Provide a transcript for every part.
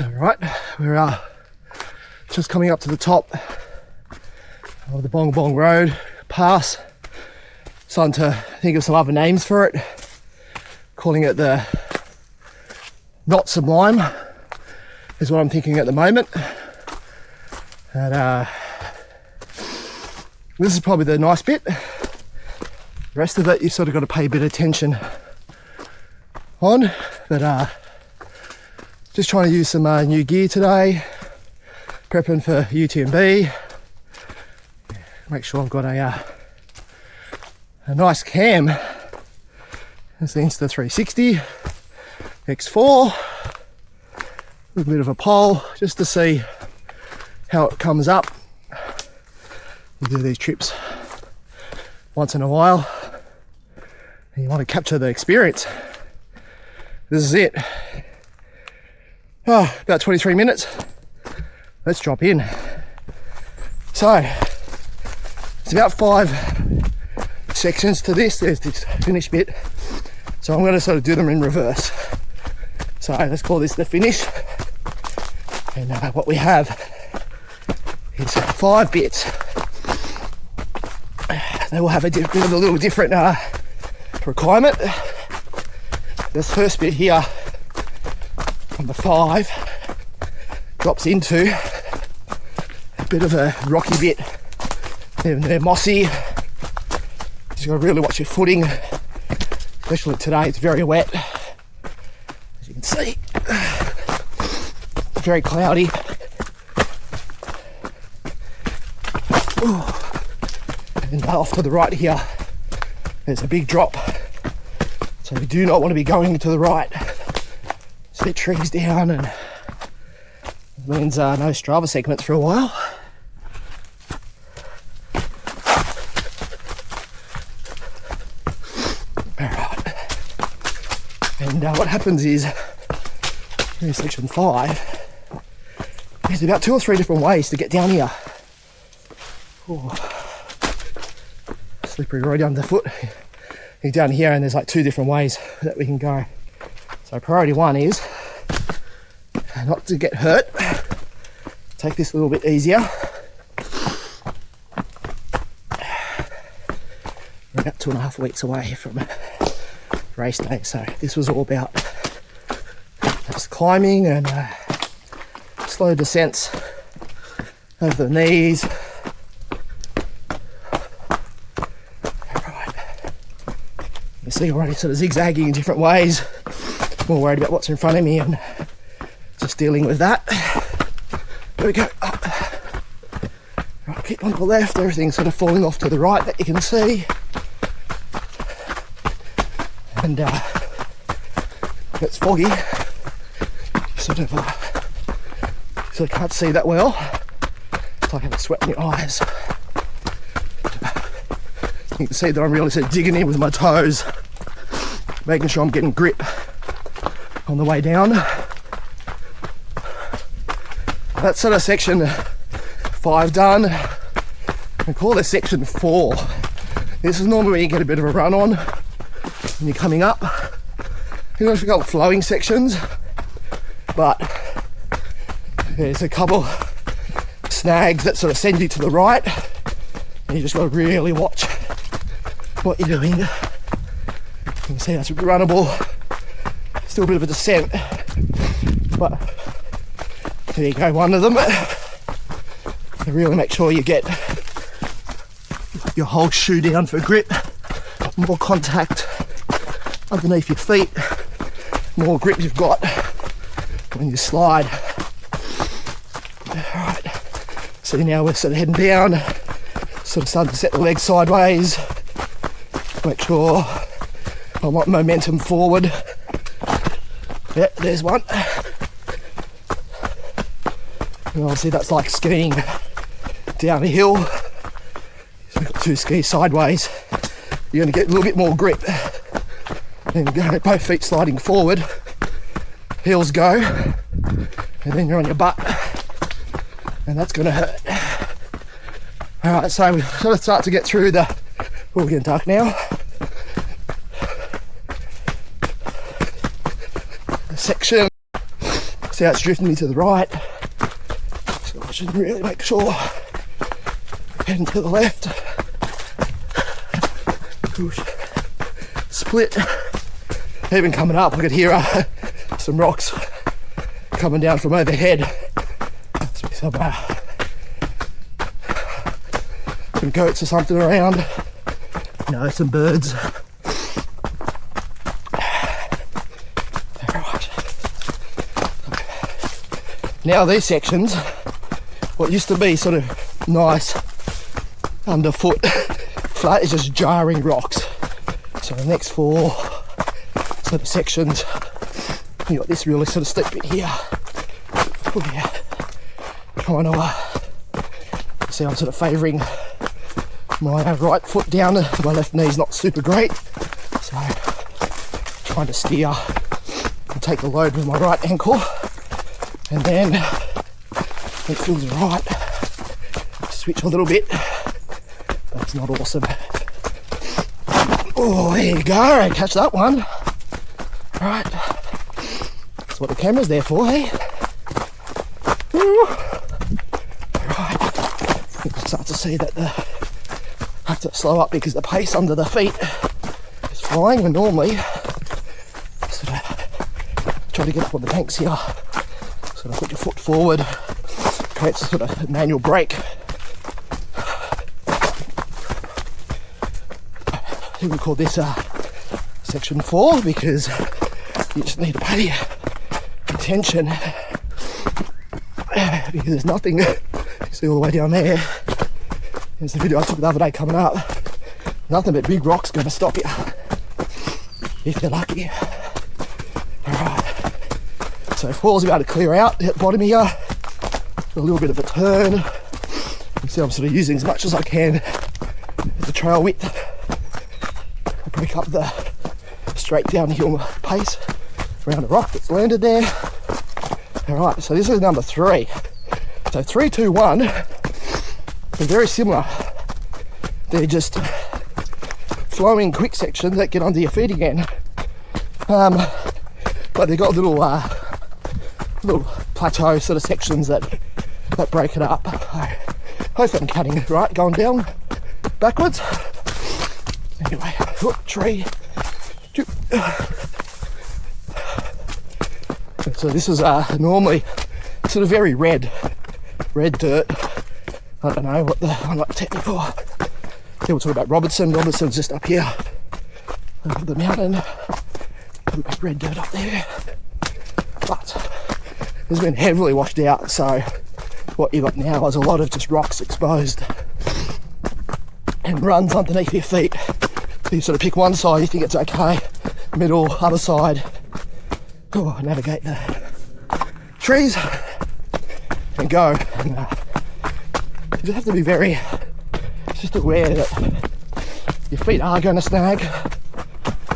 Alright, we're just coming up to the top of the BondBondRd pass. Starting to think of some other names for it. Calling it the Not Sublime is what I'm thinking at the moment. And this is probably the nice bit. The rest of it you sort of got to pay a bit of attention on, but just trying to use some new gear today, prepping for UTMB. Make sure I've got a nice cam. It's the Insta360 X4, a little bit of a pole just to see how it comes up. You do these trips once in a while and you want to capture the experience. This is it. Oh, about 23 minutes. Let's drop in. So, it's about 5 sections to this. There's this finish bit. So I'm going to sort of do them in reverse. So let's call this the finish. And what we have is 5 bits. They will have a little different requirement. This first bit here, number 5, drops into a bit of a rocky bit. They're mossy. You just got to really watch your footing, especially today. It's very wet, as you can see. Very cloudy. Ooh. And off to the right here, there's a big drop. So we do not want to be going to the right. Set trees down, and it means no Strava segments for a while. Alright. And what happens is, in section 5, there's about 2 or 3 different ways to get down here. Ooh. Slippery road underfoot. You're down here and there's like 2 different ways that we can go. So priority 1 is not to get hurt. Take this a little bit easier. We're about 2.5 weeks away from race day, so this was all about just climbing and slow descents over the knees. You see already sort of zigzagging in different ways. More worried about what's in front of me and just dealing with that. There we go. Up. Right, keep on the left. Everything's sort of falling off to the right that you can see. And it's foggy. You sort of can't see that well. It's like having sweat in your eyes. You can see that I'm really sort of digging in with my toes, making sure I'm getting grip on the way down. That's sort of section 5 done. I call this section 4. This is normally when you get a bit of a run on when you're coming up. You're going to forget flowing sections, but there's a couple snags that sort of send you to the right, and you just got to really watch what you're doing. You can see that's runnable. Still a bit of a descent, but there you go, one of them. You really make sure you get your whole shoe down for grip. More contact underneath your feet, more grip you've got when you slide. Alright, so now we're sort of heading down, sort of starting to set the legs sideways. Make sure I want momentum forward. Yep, there's one. And obviously that's like skiing down a hill. So we've got 2 skis sideways. You're going to get a little bit more grip. Then you go, both feet sliding forward. Heels go. And then you're on your butt. And that's going to hurt. Alright, so we sort of start to get through the... Oh, we're getting dark now. Section See how it's drifting me to the right. So I should really make sure heading to the left. Split. Even coming up, I could hear some rocks coming down from overhead. Some goats or something around. No, some birds. Right. Now these sections, what used to be sort of nice underfoot flat, is just jarring rocks. So the next 4 sort of sections, you got this really sort of steep bit here. Oh yeah. Trying to see, I'm sort of favouring my right foot down. My left knee's not super great, so trying to steer and take the load with my right ankle, and then when it feels right, switch a little bit. That's not awesome. Oh, there you go. I catch that one. Right, that's what the camera's there for, hey? Woo. Right, you can start to see that I have to slow up because the pace under the feet is flying. And normally sort of try to get up on the banks here, sort of put your foot forward, creates a sort of manual brake. I think we call this section 4 because you just need to pay attention because there's nothing. You see all the way down there. There's the video I took the other day coming up. Nothing but big rocks going to stop you if you're lucky. Alright, so 4's about to clear out at the bottom here. A little bit of a turn. You can see I'm sort of using as much as I can the trail width. I break up the straight downhill pace around the rock that's landed there. Alright, so this is number 3. So 3, 2, 1, they're very similar. They're just flowing quick sections that get under your feet again. But they've got little plateau sort of sections that break it up. Hopefully I'm cutting it right, going down backwards. Anyway, tree. So this is normally sort of very red dirt. I don't know what I'm not technical. People talk about Robertson's just up here over the mountain. Red dirt up there, but it's been heavily washed out, so what you got now is a lot of just rocks exposed and runs underneath your feet. So you sort of pick one side, you think it's okay, middle, other side. Oh, navigate the trees and go. And, you just have to be very just aware that your feet are going to snag,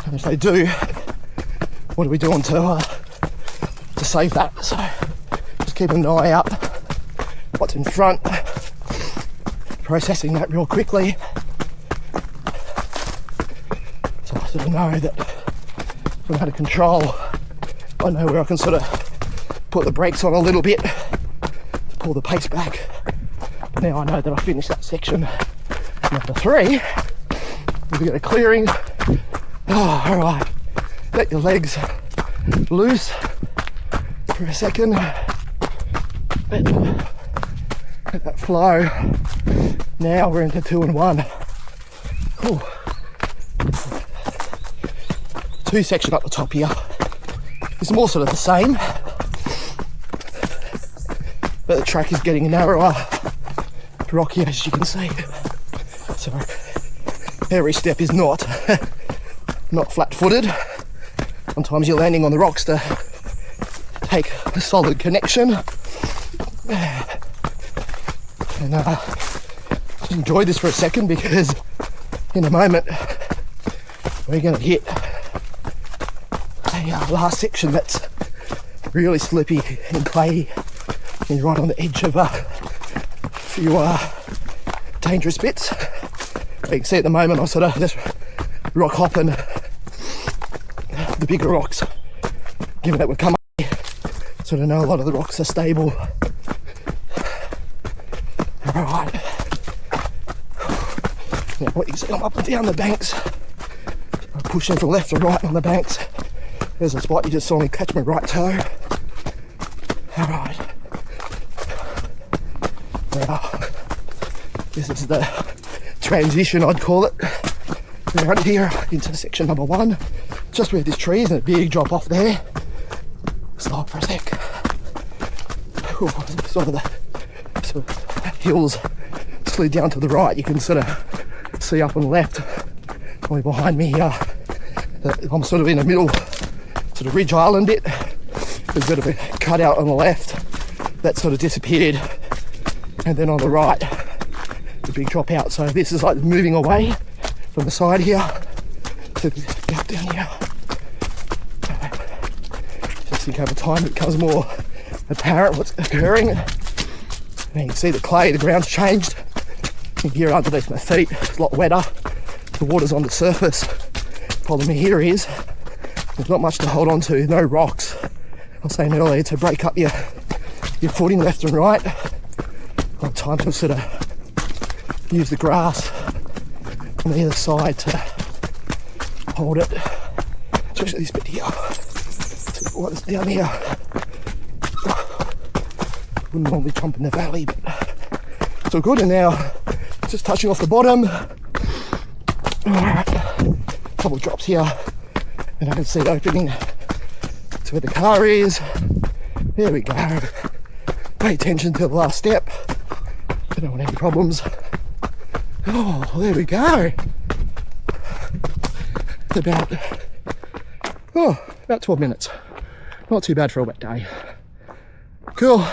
and if they do, what are we doing to save that? So just keep an eye out what's in front, processing that real quickly, so I sort of know that if I'm out of control, I know where I can sort of put the brakes on a little bit to pull the pace back. Now I know that I finished that section number 3. We get a clearing. Oh, all right. Let your legs loose for a second. Let that flow. Now we're into 2 and 1. Ooh. 2 section up the top here. It's more sort of the same, but the track is getting narrower, rocky as you can see. So every step is not flat-footed. Sometimes you're landing on the rocks to take a solid connection. And just enjoy this for a second, because in a moment we're going to hit a last section that's really slippy and clayey and right on the edge of a few dangerous bits. You can see at the moment I'm sort of just rock hopping the bigger rocks, given that we've come up here. sort of know a lot of the rocks are stable. Alright. Now what you see, I'm up and down the banks. I'm pushing from left to right on the banks. There's a spot you just saw me catch my right toe. Alright. Now, this is the transition, I'd call it. We're right here into section number 1. Just where this tree is and a big drop off there. Stop for a sec. Ooh, sort of the hills slid down to the right. You can sort of see up on the left, only behind me here. I'm sort of in the middle, sort of ridge island bit. There's a bit of a cutout on the left that sort of disappeared, and then on the right, the big drop out. So this is like moving away from the side here to the gap down here. Just think over time it becomes more apparent what's occurring. And you can see the clay, the ground's changed. Here underneath my feet, it's a lot wetter. The water's on the surface. Problem here is there's not much to hold on to, no rocks. I was saying earlier to break up your footing left and right. Got time to sort of use the grass on the other side to hold it, especially this bit here. So what's down here? Wouldn't normally jump in the valley, but it's all good. And now just touching off the bottom. Alright, couple of drops here, and I can see it opening to where the car is. There we go. Pay attention to the last step. I don't want any problems. Oh, there we go. It's about 12 minutes. Not too bad for a wet day. Cool.